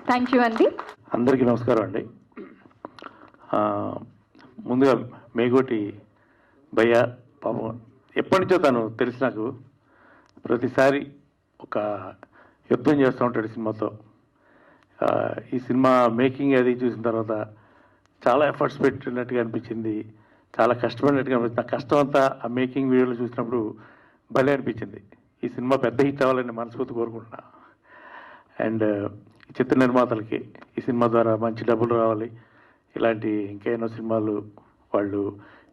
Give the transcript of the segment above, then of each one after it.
Thank you అండి. అందరికీ నమస్కారం అండి. ముందుగా మేగోటి భయ్య పాపం ఎప్పటి నుంచో తను తెలిసి నాకు ప్రతిసారి ఒక యుద్ధం చేస్తూ ఉంటాడు సినిమాతో. ఈ సినిమా మేకింగ్ అది చూసిన తర్వాత చాలా ఎఫర్ట్స్ పెట్టినట్టుగా అనిపించింది, చాలా కష్టపడినట్టుగా అనిపించింది. నా కష్టం అంతా ఆ మేకింగ్ వీడియోలో చూసినప్పుడు భలే అనిపించింది. ఈ సినిమా పెద్ద హిట్ అవ్వాలని మనస్ఫూర్తి కోరుకుంటున్నా. అండ్ ఈ చిత్ర నిర్మాతలకి ఈ సినిమా ద్వారా మంచి డబ్బులు రావాలి, ఇలాంటి ఇంకెన్నో సినిమాలు వాళ్ళు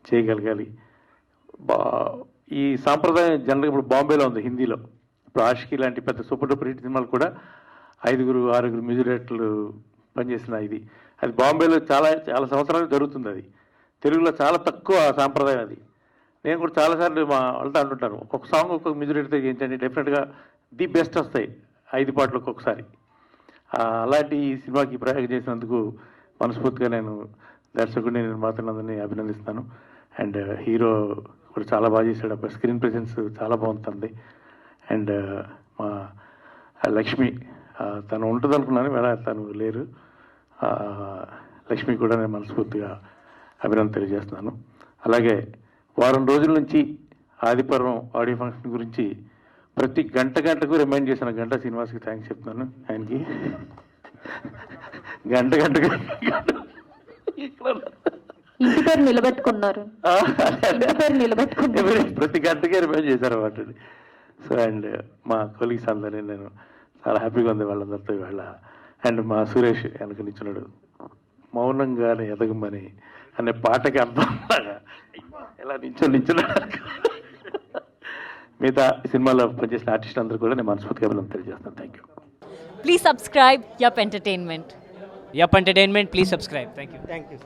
చేయగలగాలి. ఈ సాంప్రదాయం జనరల్గా ఇప్పుడు బాంబేలో ఉంది, హిందీలో. ఇప్పుడు ఆషికి లాంటి పెద్ద సూపర్ డూపర్ హిట్ సినిమాలు కూడా 5-6 మ్యూజిక్ డైరెక్టర్లు పనిచేసిన అది బాంబేలో చాలా చాలా సంవత్సరాలు జరుగుతుంది. అది తెలుగులో చాలా తక్కువ సాంప్రదాయం అది. నేను కూడా చాలాసార్లు మా వాళ్ళతో అంటుంటాను, ఒక్కొక్క సాంగ్ ఒక్కొక్క మ్యూజిక్ డైరెక్టర్ చేయించండి, డెఫినెట్గా ది బెస్ట్ వస్తాయి 5 పాటలు ఒక్కొక్కసారి. అలాంటి ఈ సినిమాకి ప్రయోగం చేసినందుకు మనస్ఫూర్తిగా నేను దర్శకుడిని, నిర్మాతలందరినీ అభినందిస్తాను. అండ్ హీరో కూడా చాలా బాగా చేశాడు, అప్పుడు స్క్రీన్ ప్రెజెన్స్ చాలా బాగుంటుంది. అండ్ మా లక్ష్మి, తను ఉంటుంది అనుకున్నాను, వేళ తను లేరు. లక్ష్మి కూడా నేను మనస్ఫూర్తిగా అభినందన తెలియజేస్తున్నాను. అలాగే వారం రోజుల నుంచి ఆదిపర్వం ఆడియో ఫంక్షన్ గురించి ప్రతి గంటకు రిమైండ్ చేశాను. గంట శ్రీనివాస్కి థ్యాంక్స్ చెప్తున్నాను. ఆయనకి గంటకు ఇంటి పేరు నిలబెట్టుకున్నారు, ప్రతి గంటకే రిమైండ్ చేశారు వాటిని. సో అండ్ మా కొలీగ్స్ అందరినీ నేను చాలా హ్యాపీగా ఉంది వాళ్ళందరితో ఇవాళ. అండ్ మా సురేష్ వెనక నిచ్చున్నాడు, మౌనంగానే ఎదగమని అనే పాటకి అర్థం ఎలా నించున్నాడు. మిగతా సినిమాలో పనిచేసిన ఆర్టిస్ట్ అందరూ కూడా నేను మనస్ఫూర్తిగా అభినందన తెలియజేస్తాను. Thank you. Please subscribe Yup Entertainment. Yup Entertainment, please subscribe. Thank you.